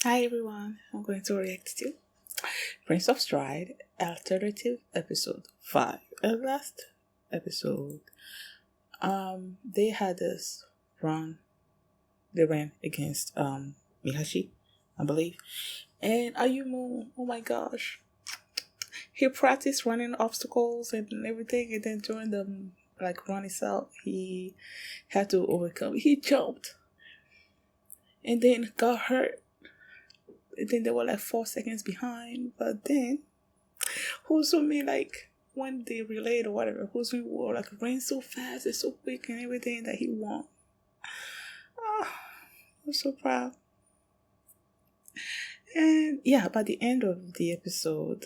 Hi everyone, I'm going to react to Prince of Stride Alternative Episode 5. And last episode, they had this run. They ran against Mihashi, I believe. And Ayumu, oh my gosh. He practiced running obstacles and everything, and then during the run itself, he had to overcome. He jumped and then got hurt. And then they were 4 seconds behind, but then Huzumi, when they relayed or whatever, Huzumi were ran so fast and so quick and everything that he won. I'm so proud. And yeah, by the end of the episode,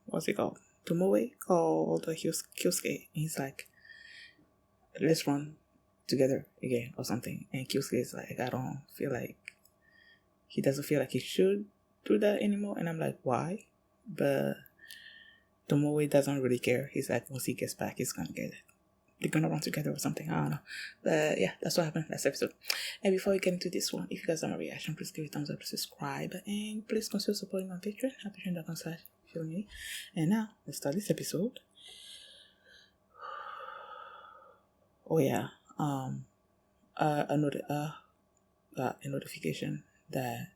what's it called? Tomoe called Kyosuke. He's like, let's run together again or something. And Kyosuke is like, I don't feel like, he doesn't feel like he should do that anymore. And I'm like, why? But Tomoe doesn't really care. He's like, once he gets back, he's gonna get it. They're gonna run together or something. I don't know. But yeah, that's what happened last episode. And before we get into this one, if you guys have a reaction, please give it a thumbs up, subscribe, and please consider supporting on Patreon at patreon.com/feelingme. And now let's start this episode. Oh yeah. A notification that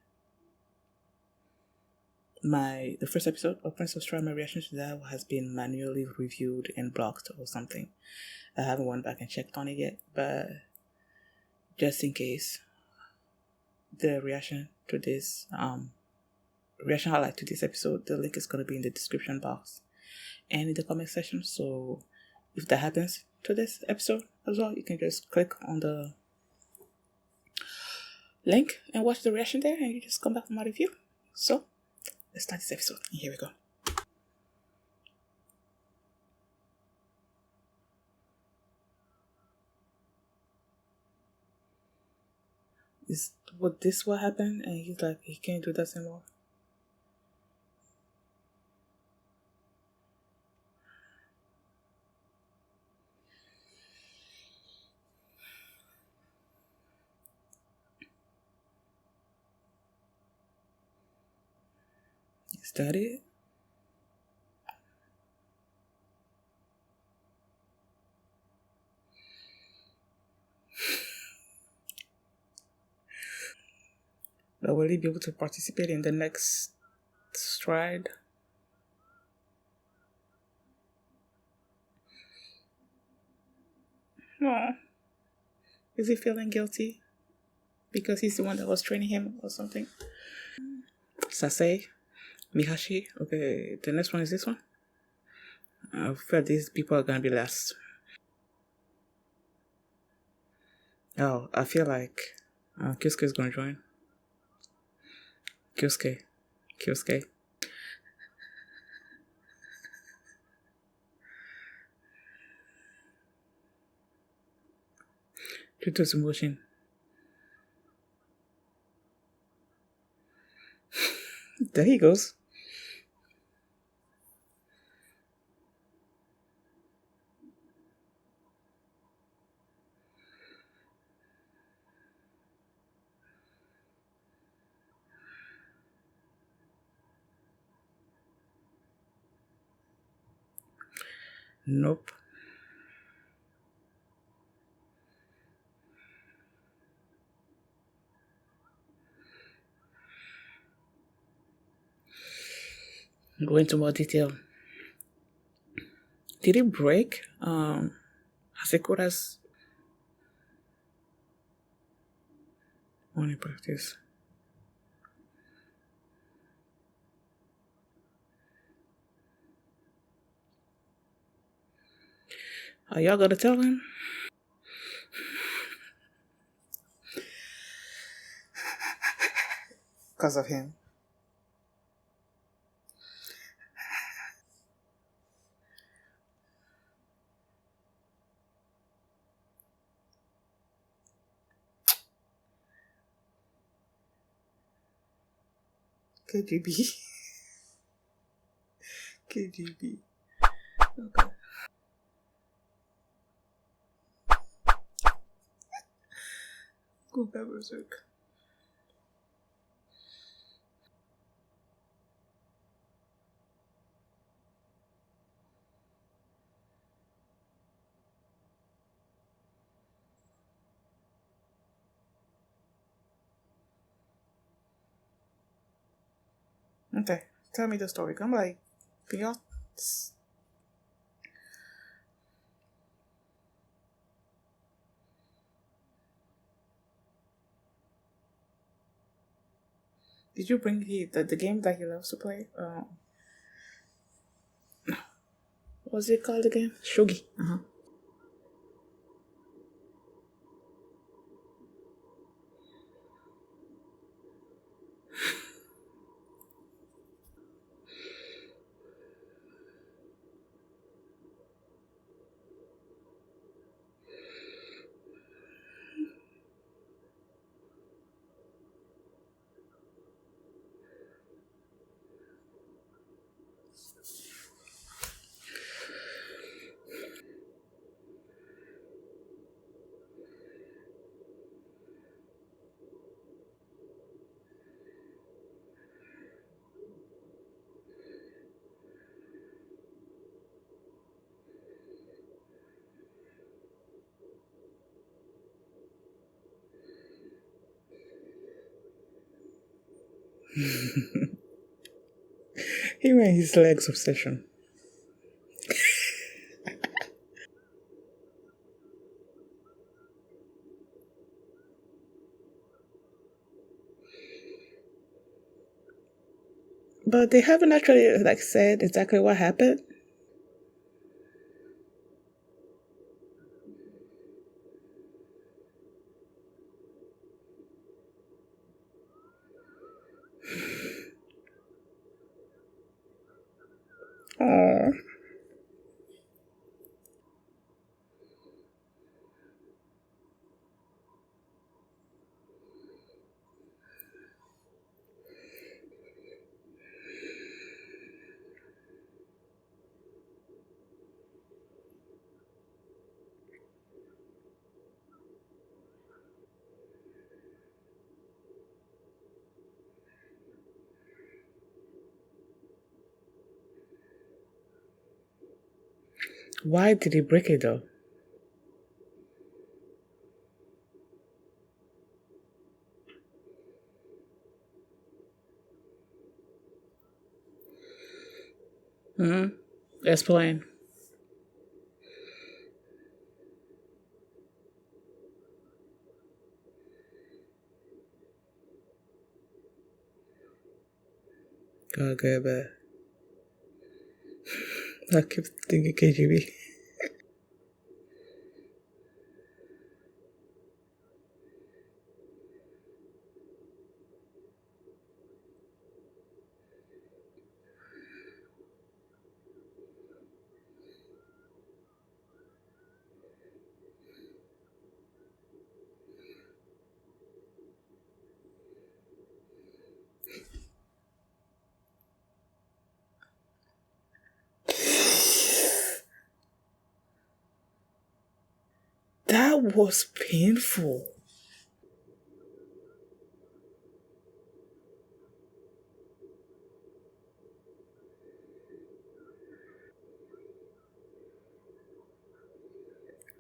the first episode of Prince of Stride, my reaction to that has been manually reviewed and blocked or something. I haven't went back and checked on it yet, but just in case, the reaction to this reaction highlight to this episode, the link is going to be in the description box and in the comment section. So if that happens to this episode as well, you can just click on the link and watch the reaction there, and you just come back for my review. So let's start this episode, and here we go. Is what happened? And he's like, he can't do that anymore. Is that it? But will he be able to participate in the next stride? No. Is he feeling guilty because he's the one that was training him or something? Sasei, Mihashi. Okay, the next one is this one. I feel these people are gonna be last. Oh, I feel like Kyosuke is gonna join. Kyosuke. Due to his emotion. There he goes. Nope. Go into more detail. Did it break? Hasekura's morning practice. Are y'all gonna tell him? Because of him. KGB. KGB. Okay. Go berserk. Okay, tell me the story. I'm like, y'all. Did you bring the game that he loves to play? What was it called again? Shogi. Him and his legs obsession. But they haven't actually said exactly what happened. Oh. Why did he break it though? Explain. Okay, but I keep thinking KGB. That was painful.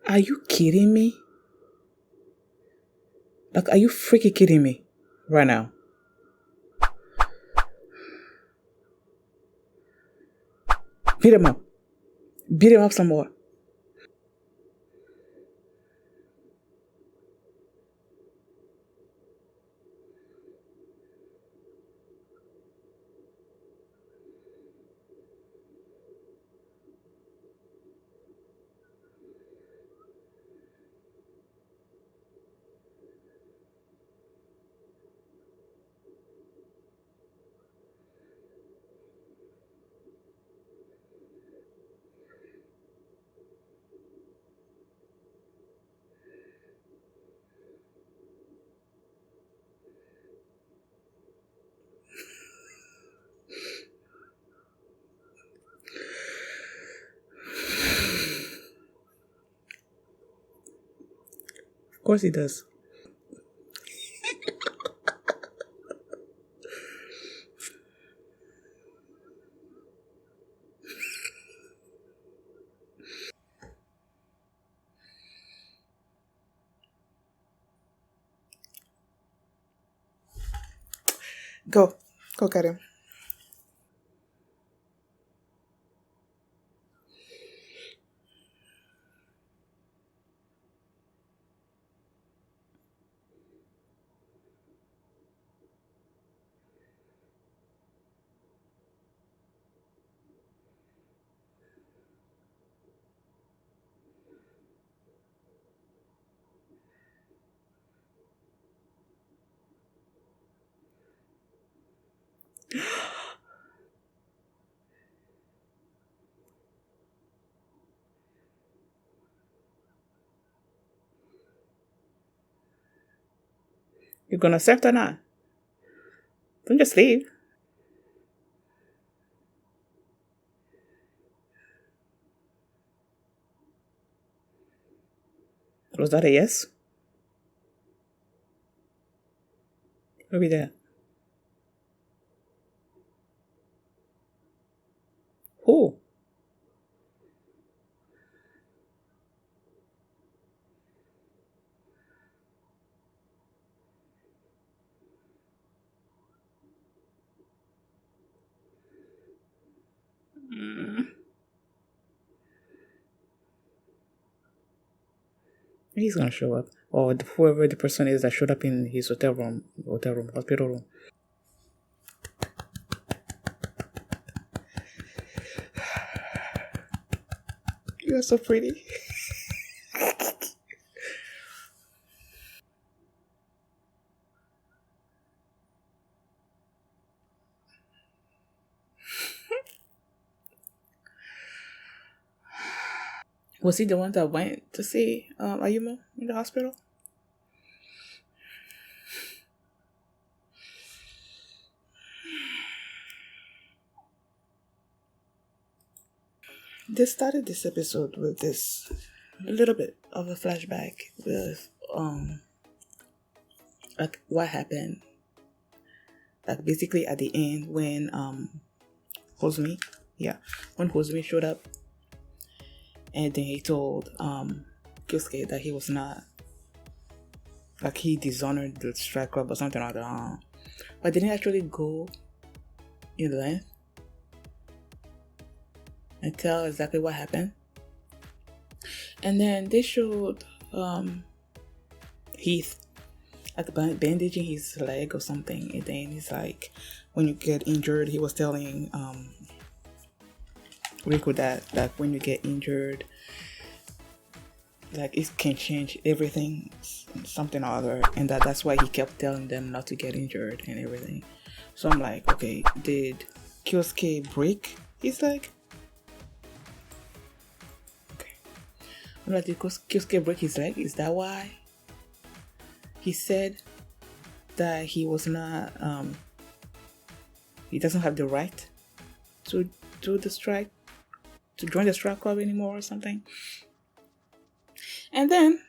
Are you kidding me? Are you freaking kidding me right now? Beat him up. Beat him up some more. Of course he does. Go. Go get him. You're gonna accept or not? Don't just leave. Was that a yes? Who be there? Who? He's gonna show up. Or whoever the person is that showed up in his hospital room. You are so pretty. Was he the one that went to see Ayumu in the hospital? They started this episode with this a little bit of a flashback with like what happened. Like basically at the end when Hozumi showed up, and then he told Kyosuke that he was not, like, he dishonored the strike club or something like that. But didn't actually go in length and tell exactly what happened. And then they showed Heath like bandaging his leg or something, and then he's like, when you get injured, he was telling Riku that like when you get injured, like it can change everything, something or other, and that's why he kept telling them not to get injured and everything. So I'm like, okay, did Kyosuke break his leg? Okay, I'm like, did Kyosuke break his leg? Is that why he said that he was not he doesn't have the right to do the strike, to join the strike club anymore or something? And then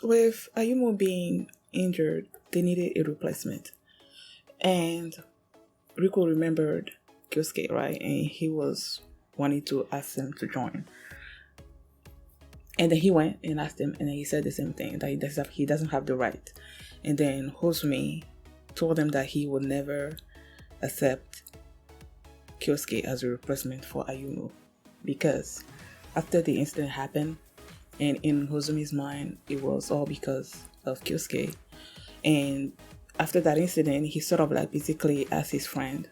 with Ayumu being injured, they needed a replacement, and Riku remembered Kyosuke, right? And he was wanting to ask him to join, and then he went and asked him, and then he said the same thing, that he doesn't have the right. And then Hozumi told him that he would never accept Kyosuke as a replacement for Ayumu, because after the incident happened, and in Hozumi's mind, it was all because of Kyosuke. And after that incident, he sort of like basically asked his friend,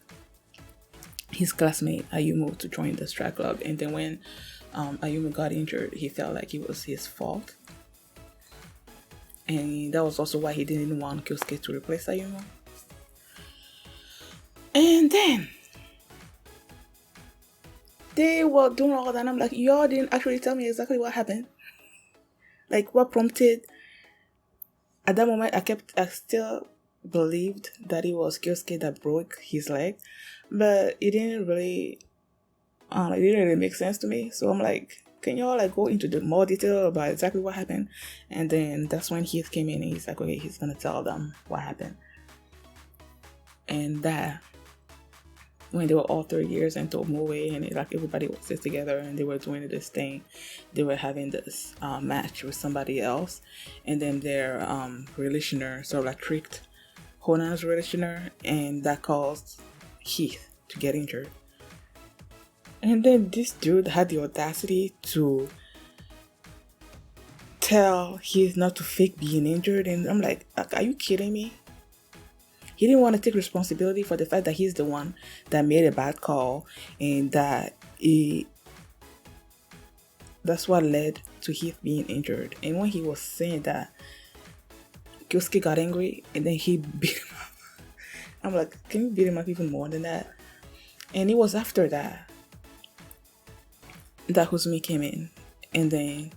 his classmate Ayumu, to join the strike club. And then when Ayumu got injured, he felt like it was his fault. And that was also why he didn't want Kyosuke to replace Ayumu. And then they were doing all that, and I'm like, y'all didn't actually tell me exactly what happened. Like, what prompted? At that moment, I still believed that it was Kyosuke that broke his leg, but it didn't really make sense to me. So I'm like, can y'all like go into the more detail about exactly what happened? And then that's when Heath came in, and he's like, okay, he's gonna tell them what happened. And that when they were all 3 years into Moe, and like everybody was sit together and they were doing this thing, they were having this match with somebody else, and then their relationer sort of like tricked Honan's relationer, and that caused Heath to get injured. And then this dude had the audacity to tell Heath not to fake being injured, and I'm like, are you kidding me? He didn't want to take responsibility for the fact that he's the one that made a bad call, and that's what led to Heath being injured. And when he was saying that, Kyosuke got angry and then he beat him up. I'm like, can you beat him up even more than that? And it was after that Hozumi came in, and then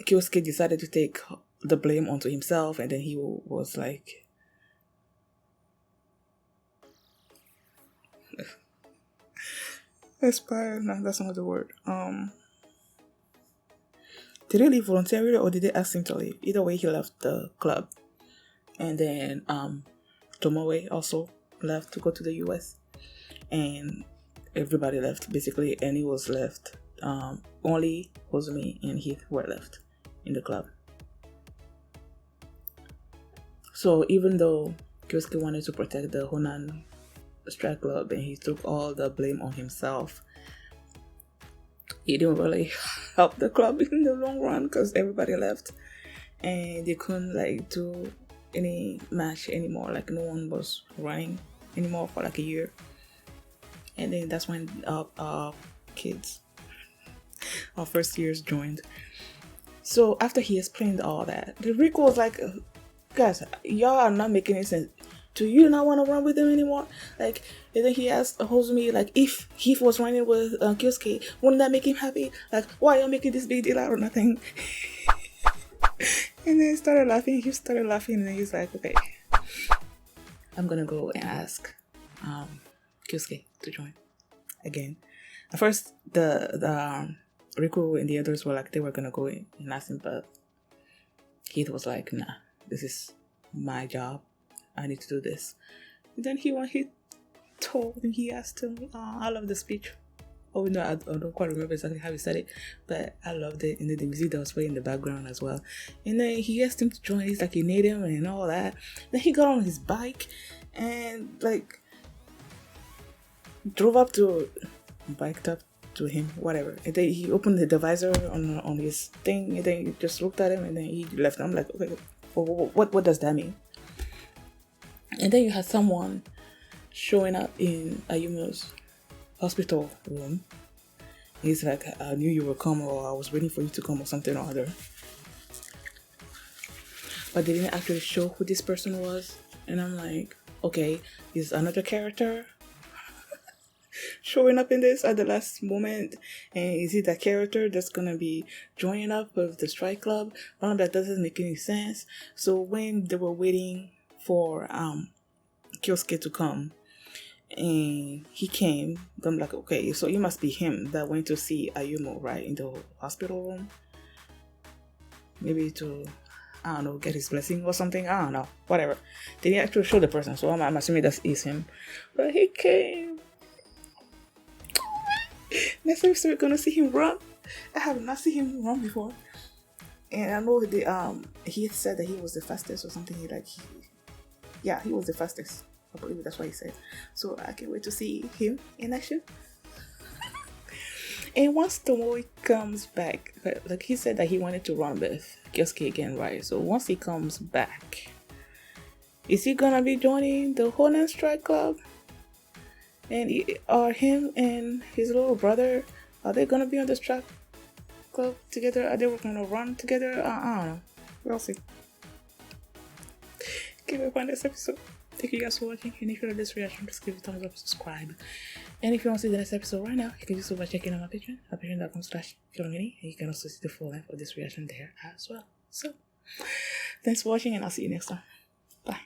Kyosuke decided to take the blame onto himself, and then he was like, aspire, no, that's not the word. Did he leave voluntarily or did they ask him to leave? Either way, he left the club. And then Tomoe also left to go to the US. And everybody left basically, and he was left. Only Hozumi and Heath were left in the club. So even though Kyosuke wanted to protect the Honan Strike Club and he took all the blame on himself, he didn't really help the club in the long run because everybody left and they couldn't do any match anymore. No one was running anymore for a year. And then that's when our kids, our first years, joined. So after he explained all that, the Rico was like, guys, y'all are not making any sense. Do you not want to run with him anymore? And then he asked Hozumi, if Heath was running with Kyosuke, wouldn't that make him happy? Why are you making this big deal out of nothing? And then he started laughing. He started laughing, and then he's like, okay, I'm gonna go and ask Kyosuke to join again. At first, the Riku and the others were they were gonna go in and ask him, but Heath was like, nah, this is my job. I need to do this. And then he told him, he asked him, I love the speech. Oh no, I don't quite remember exactly how he said it, but I loved it. And then the music that was playing in the background as well. And then he asked him to join. He's he need him and all that. Then he got on his bike and biked up to him, whatever. And then he opened the visor on his thing, and then he just looked at him, and then he left. I'm like, okay, what does that mean? And then you had someone showing up in Ayumu's hospital room. He's like, I knew you would come, or I was waiting for you to come, or something or other. But they didn't actually show who this person was. And I'm like, okay, is another character showing up in this at the last moment? And is it that character that's gonna be joining up with the Strike Club? That doesn't make any sense. So when they were waiting for Kyosuke to come, and he came, I'm like, okay, so it must be him that went to see Ayumu, right, in the hospital room, maybe to, I don't know, get his blessing or something. I don't know, whatever. They didn't actually show the person, so I'm assuming that is him. But he came. Next episode we're gonna see him run. I have not seen him run before, and I know he said that he was the fastest or something. He was the fastest. I believe that's what he said. So I can't wait to see him in action. And once Tomoe comes back, he said that he wanted to run with Kyosuke again, right? So once he comes back, is he gonna be joining the Honan Strike Club? And are him and his little brother, are they gonna be on the Strike Club together? Are they gonna run together? I don't know. We'll see. Keep up on this episode. Thank you guys for watching, and if you like this reaction, just give it a thumbs up, subscribe. And if you want to see the next episode right now, you can do so by checking out my Patreon, patreon.com/Kilomini, and you can also see the full length of this reaction there as well. So, thanks for watching, and I'll see you next time. Bye.